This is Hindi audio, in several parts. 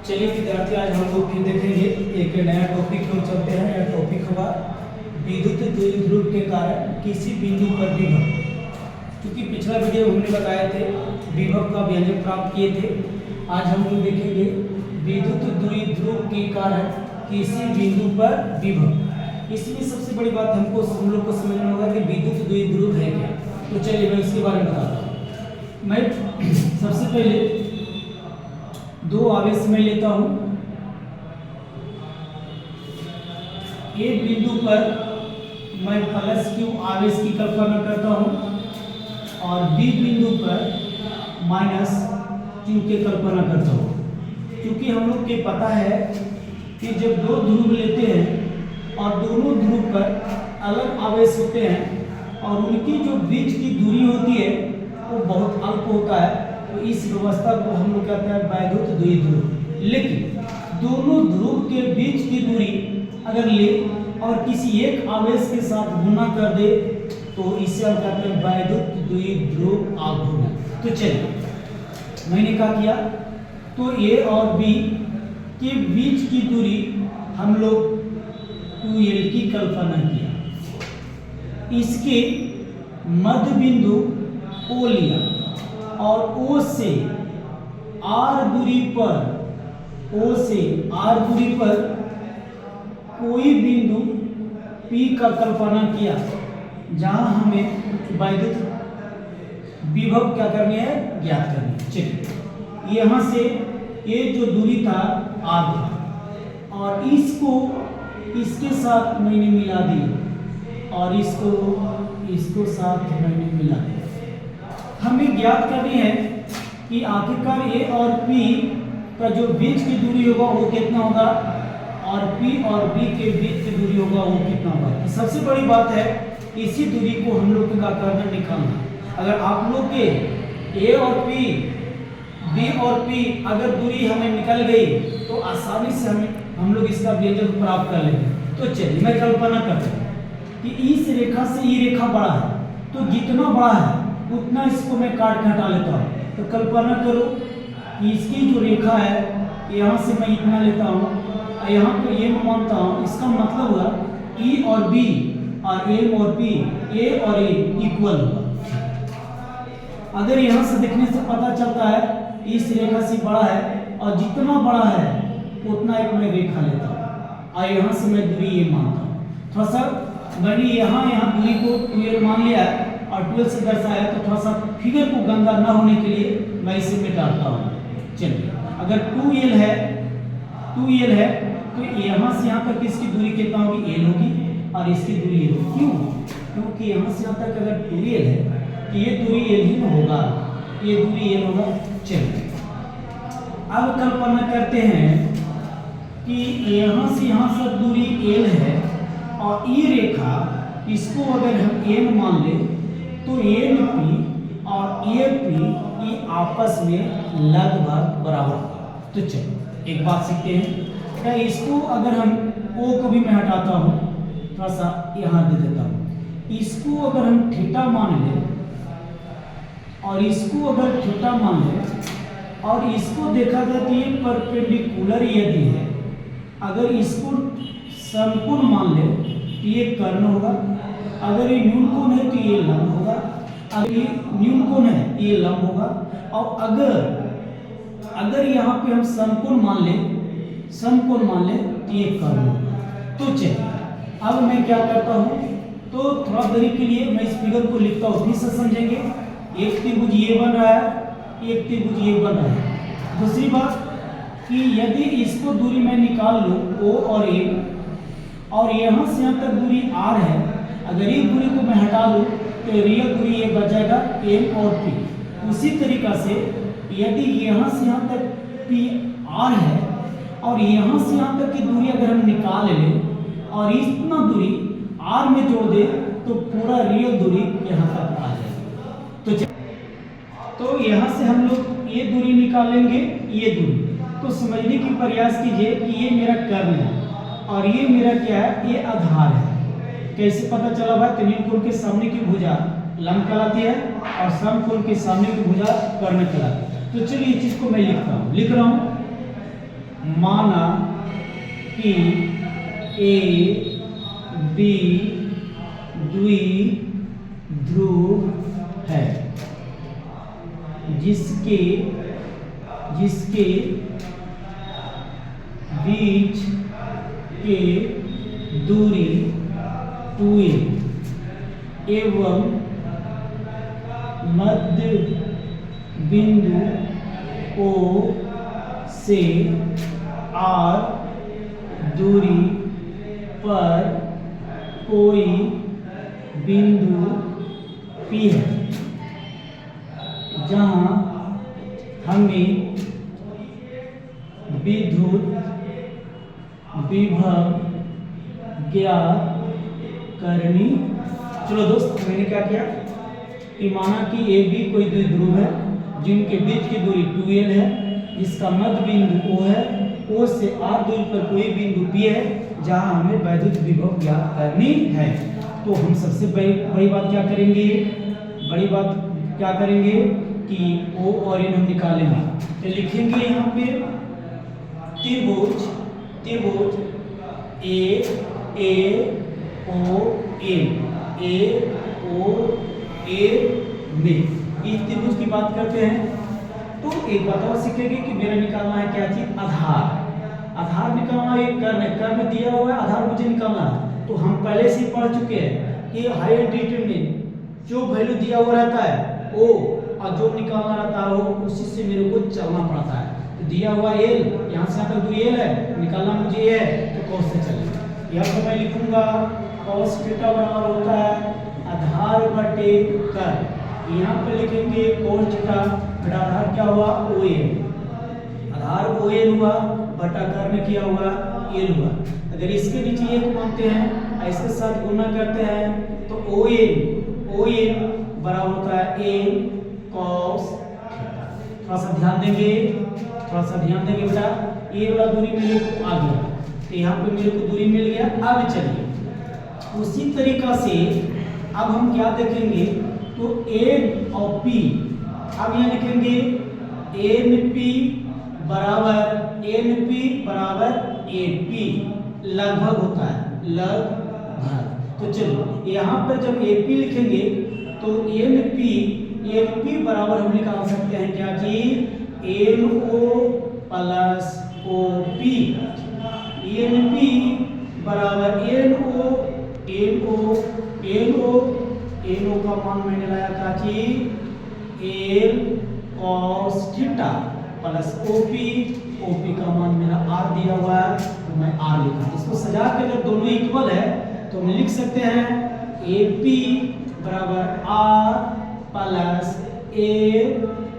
चलिए विद्यार्थी, आज हम लोग फिर देखेंगे एक नया टॉपिक हम चलते हैं। यह टॉपिक होगा विद्युत द्विध्रुव के कारण किसी बिंदु पर विभव। क्योंकि पिछला वीडियो हमने बताए थे विभव का व्यंजक प्राप्त किए थे। आज हम लोग देखेंगे विद्युत द्विध्रुव के कारण किसी बिंदु पर विभव। इसमें सबसे बड़ी बात हम लोग को समझना होगा कि विद्युत द्विध्रुव है क्या। तो चलिए मैं उसके बारे में बताता हूँ। मैं सबसे पहले दो आवेश में लेता हूं। एक बिंदु पर मैं प्लस क्यू आवेश की कल्पना करता हूं और बी बिंदु पर माइनस क्यू की कल्पना करता हूं। क्योंकि हम लोग को पता है कि जब दो ध्रुव लेते हैं और दोनों ध्रुव पर अलग आवेश होते हैं और उनकी जो बीच की दूरी होती है वो बहुत अल्प होता है, तो इस व्यवस्था को हम लोग कहते हैं वैद्युत द्विध्रुव। लेकिन दोनों ध्रुव के बीच की दूरी अगर ले और किसी एक आवेश के साथ गुना कर दे तो इसे हम कहते हैं वैद्युत द्विध्रुव आघूर्ण। तो चलिए मैंने क्या किया, तो ए और बी के बीच की दूरी हम लोग 2l की कल्पना किया। इसके मध्य बिंदु O लिया और O से R दूरी पर कोई बिंदु P का कल्पना किया जहां हमें वैद्युत विभव क्या करनी है, ज्ञात करनी है। चलिए यहां से ये जो दूरी था R था और इसको इसके साथ मैंने मिला दिया और इसको साथ मैंने मिला दिया। हमें ज्ञात करनी है कि आखिरकार A और P का जो बीच की दूरी होगा वो कितना होगा और P और B के बीच की दूरी होगा वो कितना होगा। सबसे बड़ी बात है इसी दूरी को हम लोग का करना निकालना। अगर आप लोग के A और P, B और P अगर दूरी हमें निकल गई तो आसानी से हम लोग इसका व्यंजक प्राप्त कर लेंगे। तो चलिए मैं कल्पना करता हूँ कि इस रेखा से ये रेखा बड़ा है, तो जितना बड़ा है उतना इसको मैं काट के हटा लेता हूँ। तो कल्पना करो कि इसकी जो रेखा है यहाँ से मैं इतना लेता हूँ, यहाँ पे ये मैं मानता हूँ, इसका मतलब हुआ E और B और M और P, A और A इक्वल होगा। अगर यहाँ से देखने से पता चलता है इस रेखा से बड़ा है और जितना बड़ा है उतना एक मैं रेखा लेता हूँ और यहाँ से मैं दूरी ये मानता हूँ। थोड़ा सा मैंने यहाँ दूरी को 2l मान लिया है और 12 से दर्शाया, तो थोड़ा सा फिगर को गंदा ना होने के लिए मैं इसे मिटाता हूँ। चलिए अगर 2l है तो यहाँ से यहाँ तक इसकी दूरी कितना होगी, l होगी और इसकी दूरी l होगी। क्यों? क्योंकि यहाँ से यहाँ तक अगर 2l है तो ये दूरी l ही होगा, ये दूरी l होगा। चलिए अब कल्पना करते हैं कि यहाँ से यहाँ तक दूरी l है और ये रेखा इसको अगर हम n मान ले तो NP और AP ये आपस में लगभग बराबर होगा। तो चलिए एक बात सीखते हैं। क्या इसको अगर हम O को भी मैं हटाता हूँ, थोड़ा सा यहाँ दे देता हूँ, इसको अगर हम थीटा मान ले और इसको अगर थीटा मान ले और इसको देखा जाए तो ये परपेंडिकुलर यदि है, अगर इसको समकोण मान ले तो ये कर्ण होगा, अगर ये न्यून कोण है तो ये लंब होगा, अगर ये न्यून कोण है ये लंब होगा और अगर यहाँ पे हम समकोण मान ले तो ये कर्ण होगा। तो चलिए अब मैं क्या करता हूँ, तो थोड़ा देरी के लिए मैं इस फिगर को लिखता हूँ, फिर से समझेंगे। एक त्रिभुज ये बन रहा है, एक त्रिभुज ये बन रहा है। दूसरी बात कि यदि इसको दूरी मैं निकाल लूँ O और A और यहाँ से यहाँ तक दूरी R है, अगर ये दूरी को मैं हटा लूँ तो रियल दूरी ये बच जाएगा M और P। उसी तरीका से यदि यहाँ से यहाँ तक P R है और यहाँ से यहाँ तक की दूरी अगर हम निकाल लें और इतना दूरी R में जोड़ दे तो पूरा रियल दूरी यहाँ तक आ जाएगी। तो यहाँ से हम लोग ये दूरी निकालेंगे, ये दूरी। तो समझने की प्रयास कीजिए कि ये मेरा कर्ण है और ये मेरा क्या है, ये आधार है। कैसे पता चला भाई? तो न्यून के सामने की भुजा लंब कहलाती है और समकोण के सामने की भुजा कर्ण कहलाती है। तो चलिए इस चीज को मैं लिख रहा हूँ माना कि ए बी द्विध्रुव है जिसके बीच के दूरी 2a एवं मध्य बिंदु O से R दूरी पर कोई बिंदु P है जहां हमें विद्युत विभव ज्ञात करनी। चलो दोस्त, मैंने क्या किया कि माना कि ए बी कोई द्विध्रुव है जिनके बीच की दूरी 2l है, इसका मध्य बिंदु O है, O से R दूरी पर कोई बिंदु P है जहां हमें वैद्युत विभव ज्ञात करनी है। तो हम सबसे बड़ी बात क्या करेंगे, कि O और N हम निकालेंगे। तो लिखेंगे यहाँ पे त्रिभुज AOA में इस त्रिभुज की बात करते हैं। तो एक बात और सीखेंगे कि मेरा निकालना है क्या चीज, आधार निकालना। एक कर्ण दिया हुआ है, आधार मुझे निकालना है। तो हम पहले से पढ़ चुके हैं कि हायर डिटरमिनेंट जो वैल्यू दिया हुआ रहता है O और जो निकालना रहता है उसी से मेरे को चलना पड़ता है। तो दिया हुआ L, यहाँ से यहाँ तक दूरी L है, निकालना मुझे ये है, तो cos से चलेगा। यहाँ पर मैं लिखूंगा cos थीटा बराबर होता है आधार बटे कर्ण। यहाँ पे लिखेंगे cos थीटा बटा आधार क्या हुआ OA, आधार ON हुआ बटा कर्ण किया हुआ L हुआ। अगर इसके नीचे एक मानते हैं, इसके साथ गुना करते हैं तो ON बराबर होता है A cos थीटा। थोड़ा सा ध्यान देंगे बेटा, ये वाला दूरी मेरे को आ गया, तो यहाँ पे मेरे को दूरी मिल गया। अब चलिए उसी तरीका से अब हम क्या देखेंगे, तो N और P, अब यहाँ लिखेंगे NP बराबर AP, लगभग होता है, लगभग। तो चलो यहाँ पर जब AP लिखेंगे तो NP बराबर हम निकाल सकते हैं क्या चीज, NO प्लस OP। NP बराबर NO का मान मैंने लाया था कि L cos theta plus OP का मान मेरा R दिया हुआ है, तो मैं R लिखा। इसको सजा के अगर दोनों इक्वल है तो हम लिख सकते हैं AP बराबर R plus A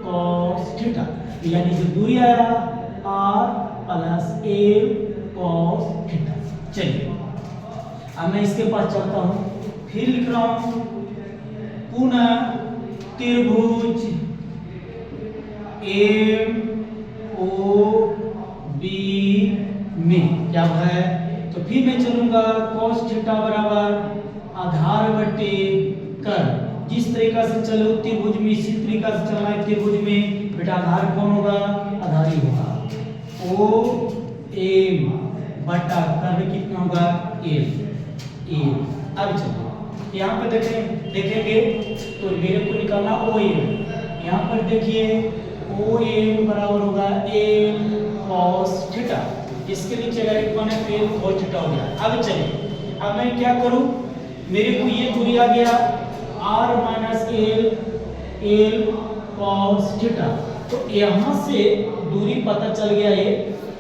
cos theta, यानी जो दूरी आया R plus A cos theta. चलिए अब मैं इसके पास चलता हूँ, फिर लिख रहा हूँ पुनः त्रिभुज AOB में क्या है, तो फिर मैं चलूंगा cos थीटा बराबर आधार बटे कर्ण। जिस तरीका से चलो त्रिभुज में इसी तरीका से चलना है। त्रिभुज में बेटा आधार कौन होगा, आधार ही होगा OM बटा कर्ण कितना होगा L। अब चलो यहाँ पर देखेंगे तो मेरे को निकालना OM। यहाँ पर देखिए OM बराबर होगा L cos थीटा, इसके नीचे अगर एक बने तो L cos थीटा हो गया। अब चलिए अब मैं क्या करूं, मेरे को ये दूरी आ गया R minus L cos theta. तो यहाँ से दूरी पता चल गया है,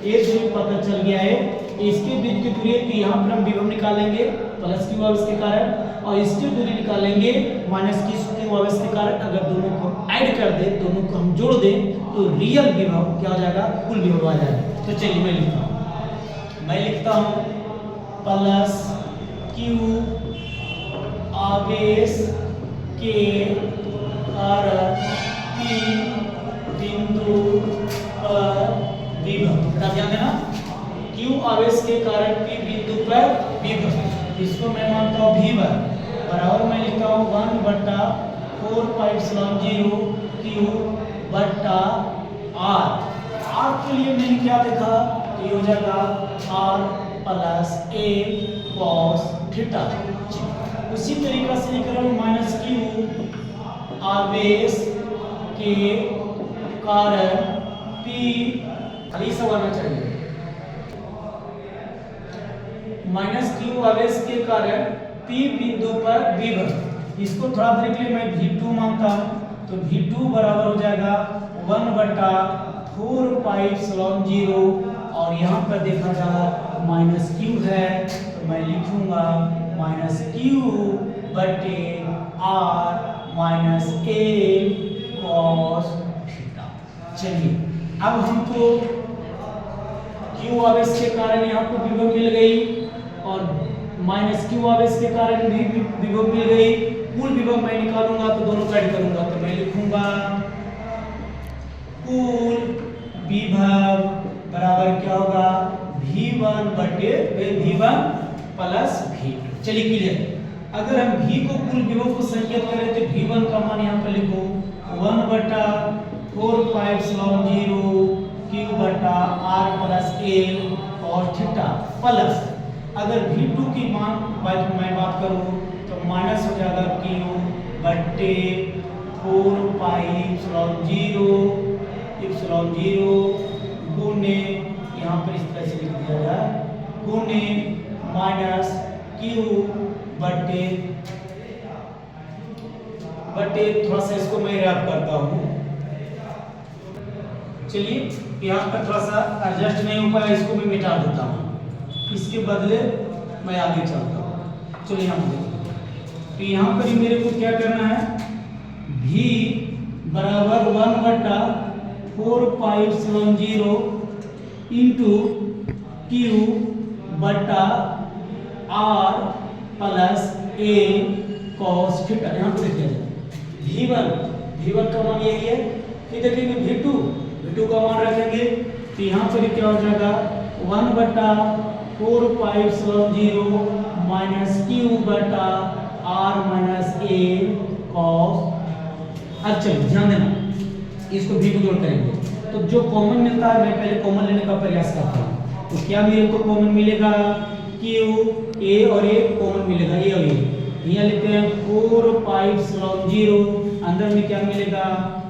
ये दूरी पता चल गया है, इसके बीच की दूरी है, तो यहाँ पर हम विभव निकालेंगे प्लस क्यू आवेश के कारण, और इसकी दूरी निकालेंगे माइनस क्यू आवेश के कारण। अगर दोनों को ऐड कर दे, दोनों को हम जोड़ दें तो रियल विभव क्या हो जाएगा, कुल विभव आ जाएगा। तो चलिए मैं लिखता हूँ प्लस क्यू आवेश के कारण P बिंदु पर विभव। ध्यान देना, Q आवेश के कारण P बिंदु पर विभव, इसको मैं मानता हूँ V बराबर मैं लिखता हूँ 1/4πε0 Q बटा R। R के लिए मैंने क्या देखा तो ये हो जाएगा r plus a cos theta. उसी तरीका से लिख रहा हूँ माइनस क्यू आवेश के कारण पी, खाली सब आना चाहिए, माइनस क्यू आवेश के कारण पी बिंदु पर विभव, इसको थोड़ा देर के लिए मैं V2 मानता हूँ, तो V2 बराबर हो जाएगा 1/4 पाई एप्सिलॉन 0, और यहाँ पर देखा जाए माइनस क्यू है तो मैं लिखूंगा माइनस क्यू बटे r minus a cos theta. चलिए अब हमको क्यू आवेश के कारण यहाँ पर विभव मिल गई और माइनस क्यू आवेश के कारण भी विभव मिल गई। कुल विभव मैं निकालूंगा तो दोनों का ऐड करूंगा, तो मैं लिखूंगा कुल विभव बराबर क्या होगा V1 बटे V1 प्लस V2। चलिए क्लियर। अगर हम V को कुल विभव को संकेत करें तो V1 का मान यहाँ पर लिखो 1/4 पाई एप्सिलॉन 0 Q बटा R प्लस L और थीटा प्लस, अगर V2 की मान मैं बात करूँ तो माइनस हो जाएगा Q बटे 4 पाई एप्सिलॉन 0 गुने, यहाँ पर इस तरह से लिख दिया जाए, गुने माइनस Q बटे थोड़ा सा इसको मैं रैप करता हूँ। चलिए यहाँ पर थोड़ा सा एडजस्ट नहीं हो पाया, इसको मैं मिटा देता हूँ, इसके बदले मैं आगे चलता हूँ। चलिए हम देखते, तो यहाँ पर मेरे को क्या करना है, V बराबर 1/4 पाई एप्सिलॉन 0 इंटू Q बटा R plus A cos theta. यहाँ पर देखिए V1 का मान यही है, फिर देखेंगे V2 का मान रखेंगे, तो यहाँ पर क्या हो जाएगा 1/4 पाई एप्सिलॉन 0 माइनस Q बटा R माइनस A कॉस। अब चलो ध्यान देना, इसको V को जोड़ करेंगे तो जो कॉमन मिलता है मैं पहले कॉमन लेने का प्रयास करता हूँ। तो क्या मेरे को कॉमन मिलेगा, Q A और A कॉमन मिलेगा, A और A। यहाँ लिखते हैं 4 पाई एप्सिलॉन 0, अंदर में क्या मिलेगा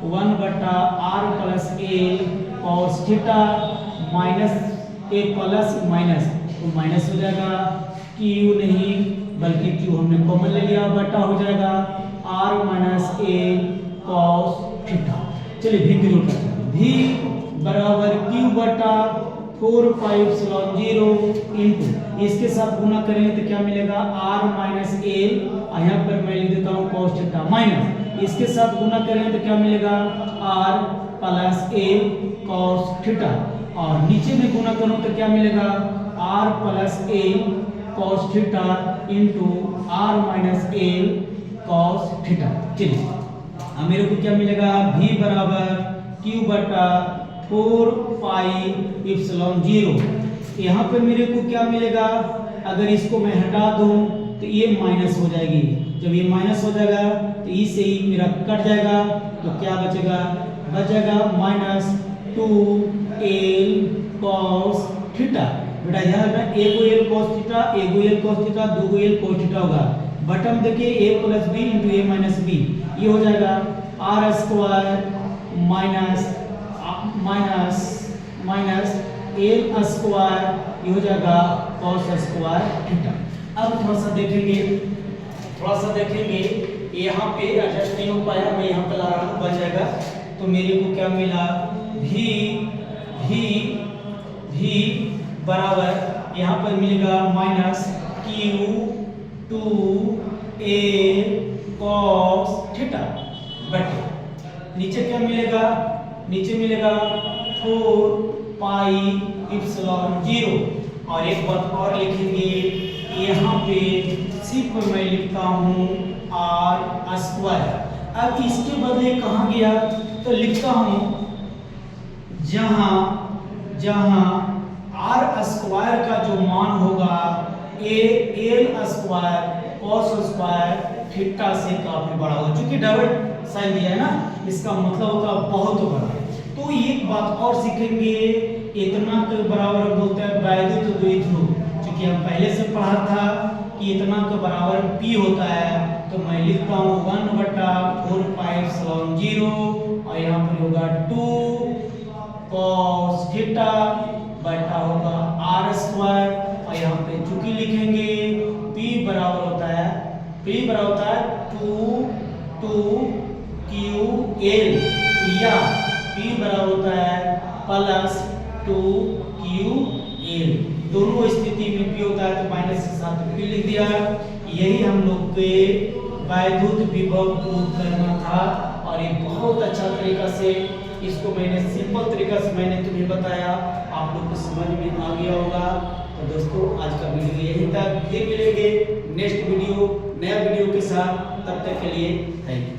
1/R plus A cos theta minus A plus minus, तो माइनस हो जाएगा, Q नहीं बल्कि Q हमने कॉमन ले लिया, बटा हो जाएगा R minus A cos theta. चलिए V की जरूरत है, V बराबर Q बटा 4 पाई एप्सिलॉन 0 इंटू, इसके साथ गुना करेंगे तो क्या मिलेगा R माइनस A, यहाँ पर मैं लिख देता हूँ कॉस थीटा, माइनस इसके साथ गुना करेंगे तो क्या मिलेगा R plus A cos theta, और नीचे में गुना करूँ तो क्या मिलेगा R plus A cos theta into R minus A cos theta. चलिए अब मेरे को क्या मिलेगा, V बराबर Q बटा 4 पाई एप्सिलॉन 0, यहाँ पर मेरे को क्या मिलेगा, अगर इसको मैं हटा दूं तो ये माइनस हो जाएगी, जब ये माइनस हो जाएगा तो ई से ही मेरा कट जाएगा, तो क्या बचेगा माइनस 2L कॉस थीटा। बेटा ध्यान रखना, ए को L कॉस थीटा, ए को L कॉस थीटा, दो को L कॉस थीटा होगा, बटन देखिए a plus b into a minus b, ये हो जाएगा r square minus l square, ये हो जाएगा कॉस स्क्वायर थीटा। अब थोड़ा सा देखेंगे यहाँ पे एडजस्ट नहीं हो पाया, मैं यहाँ पे ला रहा हूँ, बच जाएगा, तो मेरे को क्या मिला v बराबर यहाँ पर मिलेगा minus Q 2A cos theta बटे नीचे क्या मिलेगा, नीचे मिलेगा 4 पाई एप्सिलॉन 0, और एक बात और लिखेंगे यहाँ पे सिर्फ मैं लिखता हूँ R स्क्वायर। अब इसके बदले कहाँ गया, तो लिखता हूँ जहाँ R स्क्वायर का जो मान होगा L square cos square theta से काफी बड़ा होगा, क्योंकि डबल साइन दिया है ना, इसका मतलब होगा बहुत बड़ा। तो एक बात और सीखेंगे, इतना के बराबर बोलते हैं वैद्युत द्विध्रुव। क्योंकि हम पहले से पढ़ा था कि इतना के बराबर P होता है, तो मैं लिखता हूँ 1/4πε0 और यहाँ पर होगा 2 cos थीटा बटा होगा r स्क्वायर, और यहाँ पे चूंकि लिखेंगे P बराबर होता है 2QL, या P बराबर होता है +2QL। दोनों स्थिति में P होता है तो माइनस के साथ P लिख दिया। यही हम लोग के वैद्युत विभव प्रूव करना था, और ये बहुत अच्छा तरीका से इसको मैंने सिंपल तरीका से मैंने तुम्हें बताया, आप लोग को समझ में आ गया होगा। तो दोस्तों आज का वीडियो यही तक, फिर मिलेंगे नेक्स्ट वीडियो नया वीडियो के साथ, तब तक के लिए थैंक यू।